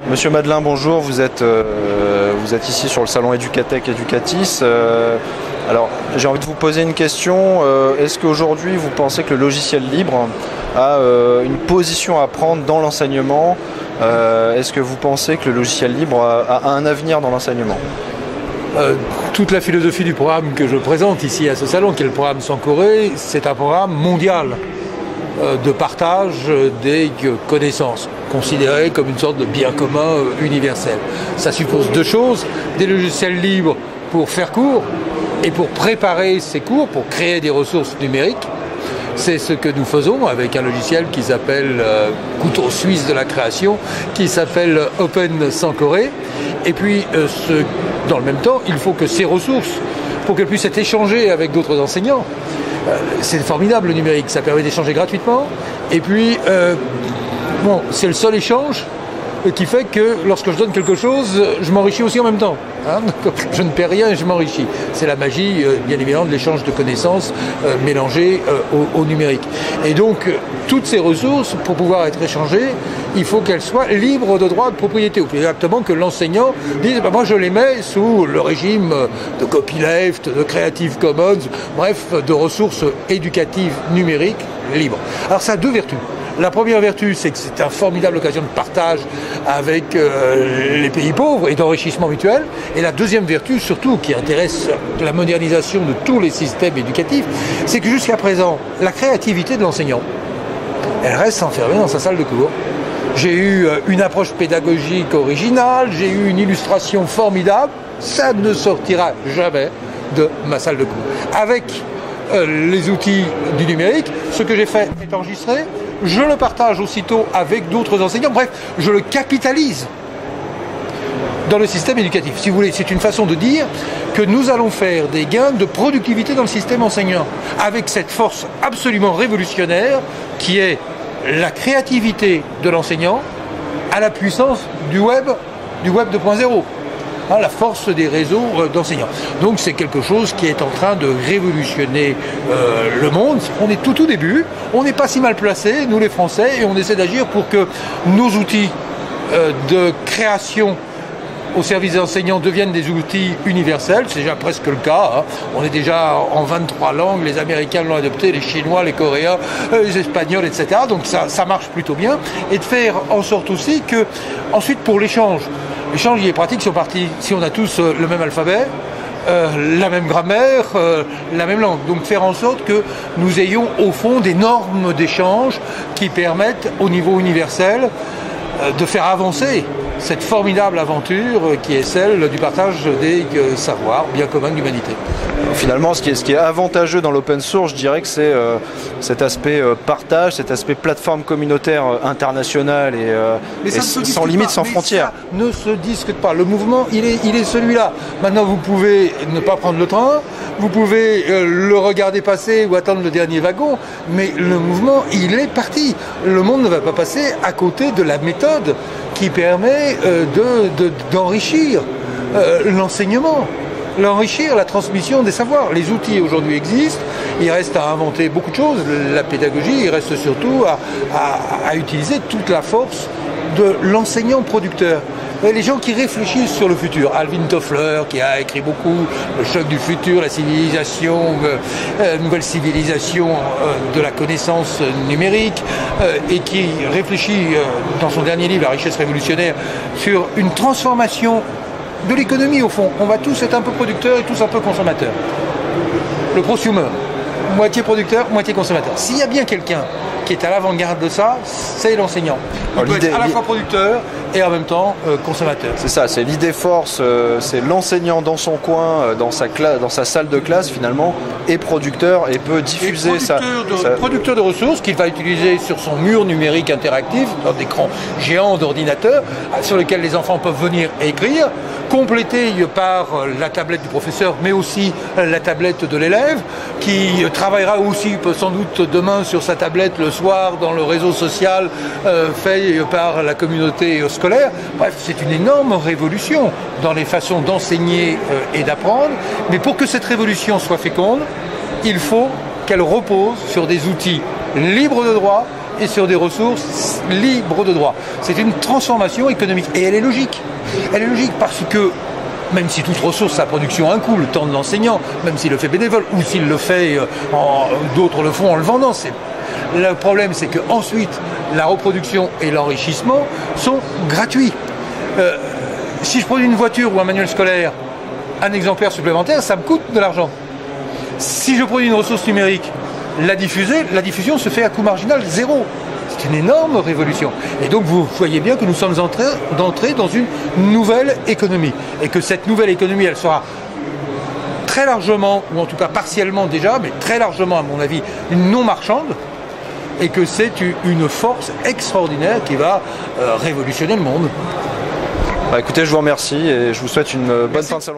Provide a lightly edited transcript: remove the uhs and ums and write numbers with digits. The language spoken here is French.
Monsieur Madelin, bonjour, vous êtes ici sur le salon Educatech Educatis. Alors, j'ai envie de vous poser une question. Est-ce qu'aujourd'hui, vous pensez que le logiciel libre a une position à prendre dans l'enseignement? Est-ce que vous pensez que le logiciel libre a un avenir dans l'enseignement? Toute la philosophie du programme que je présente ici à ce salon, qui est le programme Sans Corée, c'est un programme mondial de partage des connaissances, considéré comme une sorte de bien commun universel. Ça suppose deux choses: des logiciels libres pour faire cours et pour préparer ces cours, pour créer des ressources numériques. C'est ce que nous faisons avec un logiciel qui s'appelle couteau suisse de la création, qui s'appelle Open Sans Corée. Et puis, dans le même temps, il faut que ces ressources, pour qu'elles puissent être échangées avec d'autres enseignants, c'est formidable le numérique, ça permet d'échanger gratuitement. Et puis, c'est le seul échange qui fait que lorsque je donne quelque chose, je m'enrichis aussi en même temps. Je ne perds rien et je m'enrichis. C'est la magie, bien évidemment, de l'échange de connaissances mélangées au numérique. Et donc, toutes ces ressources, pour pouvoir être échangées, il faut qu'elles soient libres de droit de propriété. Ou plus exactement que l'enseignant dise moi je les mets sous le régime de copyleft, de Creative Commons, bref, de ressources éducatives numériques libres. Alors ça a deux vertus. La première vertu, c'est que c'est une formidable occasion de partage avec les pays pauvres et d'enrichissement mutuel. Et la deuxième vertu, surtout, qui intéresse la modernisation de tous les systèmes éducatifs, c'est que jusqu'à présent, la créativité de l'enseignant, elle reste enfermée dans sa salle de cours. J'ai eu une approche pédagogique originale, j'ai eu une illustration formidable, ça ne sortira jamais de ma salle de cours. Avec les outils du numérique, ce que j'ai fait est enregistré, je le partage aussitôt avec d'autres enseignants, bref, je le capitalise dans le système éducatif. Si vous voulez, c'est une façon de dire que nous allons faire des gains de productivité dans le système enseignant, avec cette force absolument révolutionnaire qui est la créativité de l'enseignant à la puissance du web 2.0. La force des réseaux d'enseignants. Donc c'est quelque chose qui est en train de révolutionner le monde. On est tout au début, on n'est pas si mal placés, nous les Français, et on essaie d'agir pour que nos outils de création au service des enseignants deviennent des outils universels. C'est déjà presque le cas. On est déjà en 23 langues, les Américains l'ont adopté, les Chinois, les Coréens, les Espagnols, etc. Donc ça marche plutôt bien. Et de faire en sorte aussi que, ensuite pour l'échange il est pratique si on a tous le même alphabet, la même grammaire, la même langue. Donc faire en sorte que nous ayons au fond des normes d'échange qui permettent au niveau universel de faire avancer cette formidable aventure qui est celle du partage des savoirs bien communs de l'humanité. Finalement, ce qui est avantageux dans l'open source, je dirais que c'est cet aspect partage, cet aspect plateforme communautaire internationale et sans limite, sans frontières. Ça ne se discute pas. Le mouvement, il est celui-là. Maintenant, vous pouvez ne pas prendre le train, vous pouvez le regarder passer ou attendre le dernier wagon, mais le mouvement, il est parti. Le monde ne va pas passer à côté de la méthode qui permet d'enrichir l'enseignement, l'enrichir la transmission des savoirs. Les outils aujourd'hui existent, il reste à inventer beaucoup de choses. La pédagogie, il reste surtout à utiliser toute la force de l'enseignant producteur. Les gens qui réfléchissent sur le futur, Alvin Toffler qui a écrit beaucoup, Le choc du futur, la civilisation, nouvelle civilisation de la connaissance numérique, et qui réfléchit dans son dernier livre, La richesse révolutionnaire, sur une transformation de l'économie au fond. On va tous être un peu producteurs et tous un peu consommateurs. Le prosumer, moitié producteur, moitié consommateur. S'il y a bien quelqu'un qui est à l'avant-garde de ça, c'est l'enseignant. Il peut être à la fois producteur et en même temps consommateur. C'est ça, c'est l'idée force, c'est l'enseignant dans son coin, dans sa salle de classe finalement, et producteur et peut diffuser producteur de ressources qu'il va utiliser sur son mur numérique interactif, dans d'écrans géants d'ordinateur, sur lesquels les enfants peuvent venir écrire, complété par la tablette du professeur, mais aussi la tablette de l'élève, qui travaillera aussi sans doute demain sur sa tablette le soir dans le réseau social fait par la communauté scolaire. Bref, c'est une énorme révolution dans les façons d'enseigner et d'apprendre. Mais pour que cette révolution soit féconde, il faut qu'elle repose sur des outils libres de droit et sur des ressources libres de droit. C'est une transformation économique et elle est logique. Elle est logique parce que même si toute ressource, sa production a un coût, le temps de l'enseignant, même s'il le fait bénévole ou s'il le fait, d'autres le font en le vendant. Le problème, c'est qu'ensuite, la reproduction et l'enrichissement sont gratuits. Si je produis une voiture ou un manuel scolaire, un exemplaire supplémentaire, ça me coûte de l'argent. Si je produis une ressource numérique, la diffusion se fait à coût marginal zéro. C'est une énorme révolution. Et donc vous voyez bien que nous sommes d'entrer dans une nouvelle économie. Et que cette nouvelle économie, elle sera très largement, ou en tout cas partiellement déjà, mais très largement à mon avis, une non marchande. Et que c'est une force extraordinaire qui va révolutionner le monde. Bah, écoutez, je vous remercie et je vous souhaite une bonne fin de salon.